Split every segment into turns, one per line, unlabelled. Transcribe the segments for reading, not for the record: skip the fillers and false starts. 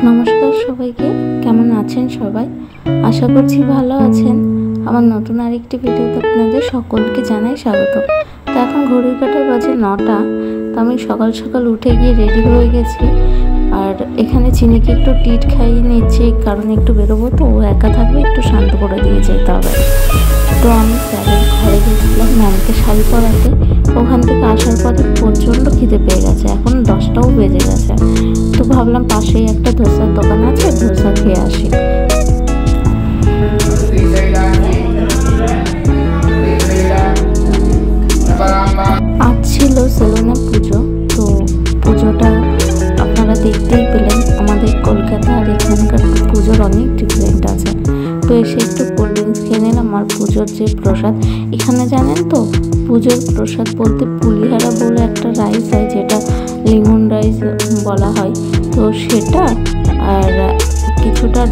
নমস্কার সবাইকে, কেমন আছেন সবাই? আশা করছি ভালো আছেন। আমার নতুন আরেকটি ভিডিওতে আপনাদের সকলকে জানাই স্বাগত। তো এখন ঘড়ির কাঁটায় বাজে 9টা। তো আমি সকাল সকাল উঠে গিয়ে রেডি হয়ে গেছি। আর এখানে চিনিকে একটু টিট খাইয়ে নিচ্ছি, কারণ একটু বেরোবো, তো ও একা থাকবে, একটু শান্ত করে দিয়ে যেতে হবে। তো আমি স্যারের ঘরে গেছিলাম ম্যামকে শাড়ি পরাতে। ওখান থেকে আসার পরে প্রচণ্ড খিদে পেয়ে গেছে, এখন 10টাও বেজে গেছে। তো ভাবলাম পাশেই একটা ধোসার দোকান আছে, ধোসা খেয়ে আসি। আজ ছিল সেলুনে পুজো। তো পুজোটা আপনারা দেখতেই পেলেন। আমাদের কলকাতা আর এখানকার পুজোর অনেক ডিফারেন্ট আছে। তো এসে একটু কোল্ড ড্রিঙ্কস খেয়ে নিলাম। আর পুজোর যে প্রসাদ, এখানে জানেন তো পুজোর প্রসাদ বলতে পুলিহারা বলে একটা রাইস হয়, যেটা লেমন রাইস বলা হয়। তো সেটা আর কিছুটা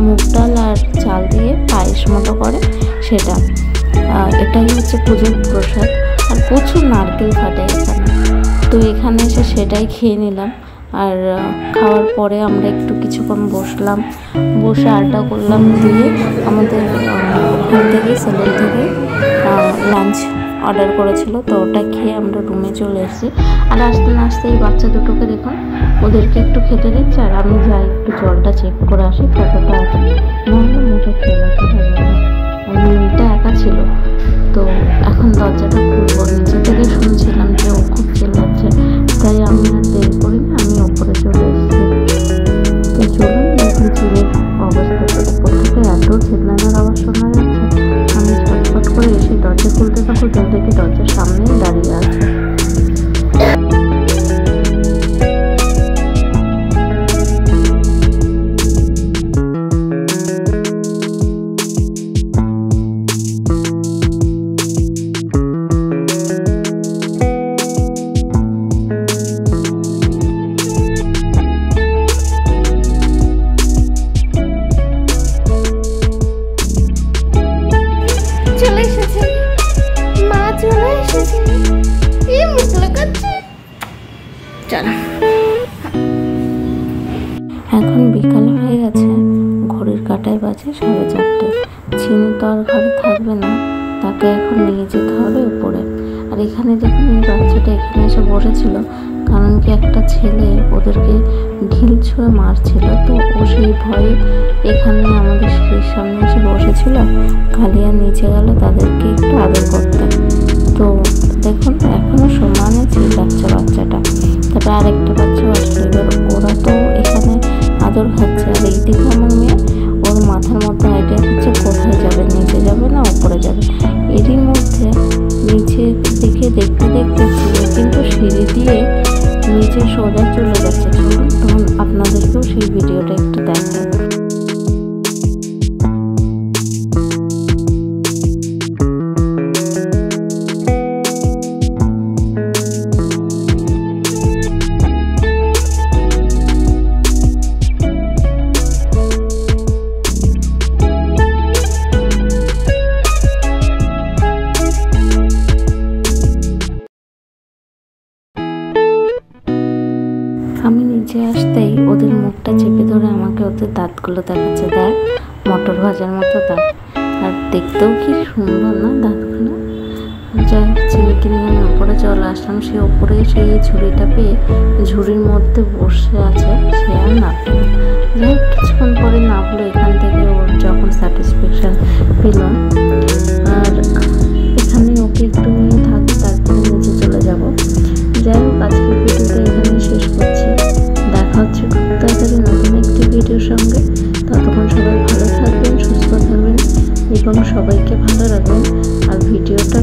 মুগ ডাল আর চাল দিয়ে পায়েস মতো করে সেটা, এটাই হচ্ছে পুজোর প্রসাদ। আর প্রচুর নারকেল ফাটে এখানে। তো এখানে এসে সেটাই খেয়ে নিলাম। আর খাওয়ার পরে আমরা একটু কিছুক্ষণ বসে আড্ডা করলাম। দিয়ে আমাদের ওখান থেকে সেলুন থেকে লাঞ্চ অর্ডার করেছিল, তো ওটা খেয়ে আমরা রুমে চলে এসেছি। আর আসতে না আসতে এই বাচ্চা দুটোকে দেখুন, ওদেরকে একটু খেতে দিচ্ছে। আর আমি যাই একটু জলটা চেক করে আসি কতটা আছে। নাহলে মোটা খেলা মেয়েটা একা ছিল। তো এখন দরজাটা খুলবো, নিচে থেকে শুনছিলাম যে ও খুব চিল্লাচ্ছে, তাই আমি আর দেরি করি না, আমি ওপরে চলে এসেছি। তো চলুন, এখন চুলের অবস্থাটা উপর থেকে এত চিল্লানোর আওয়াজ শোনা যাচ্ছে। আমি ছটফট করে এসে দরজা খুলতে থাকো, দেখি দরজার সামনেই দাঁড়িয়ে আছে। এখন বিকাল হয়ে গেছে, ঘড়ির কাঁটায় বাজে 4:30। চিনি তো আর ঘরে থাকবে না, তাকে এখন নিয়ে যেতে হবে উপরে। আর এখানে দেখুন, এই বাচ্চাটা এখানে এসে বসেছিল, কারণ কি একটা ছেলে ওদেরকে ঢিল ছুঁড়ে মারছিল। তো ও সেই ভয়ে এখানে আমাদের সিঁড়ির সামনে এসে বসেছিল। কালিয়া নিচে গেল তাদেরকে একটু আদর করতে। তো দেখুন, এখনো সমানে চিল্লাচ্ছে বাচ্চাটা। তারপরে আরেকটা বাচ্চাও আসলো। এবার ওরা তো এখানে আদর খাচ্ছে। আর এইদিকে আমার মেয়ে ওর মাথার মধ্যে আইডিয়া হচ্ছে কোথায় যাবে, নিচে যাবে না উপরে যাবে। এরই মধ্যে নিচের দিকে দেখতে কিন্তু সিঁড়ি দিয়ে নিচে সোজা চলে যাচ্ছে। চলুন তখন আপনাদেরকেও সেই ভিডিওটা একটু দেখায়। আমি নিচে আসতেই ওদের মুখটা চেপে ধরে আমাকে ওদের দাঁতগুলো দেখাচ্ছে। দেখ, মটর ভাজার মতো দাঁত। আর দেখতেও কি সুন্দর না দাঁতগুলো। যাই চিনিকে নিয়ে আমি ওপরে চলে আসলাম। সে ওপরে সেই ঝুড়িটা পেয়ে ঝুড়ির মধ্যে বসে আছে, সে আর নামবে না। যাই কিছুক্ষণ পরে নামলো এখান থেকে, ওর যখন স্যাটিসফ্যাকশন পেল। আর এখানে ওকে একটু নিয়ে থাকবে, তারপরে নিচে চলে যাব। যাই হোক, আজকের ভিডিওটা এখানে শেষ করছি। দেখা হচ্ছে খুব তাড়াতাড়ি নতুন একটি ভিডিওর সঙ্গে। ততক্ষণ সবাই ভালো থাকবেন, সুস্থ থাকবেন এবং সবাইকে ভালো রাখবেন। আর ভিডিওটা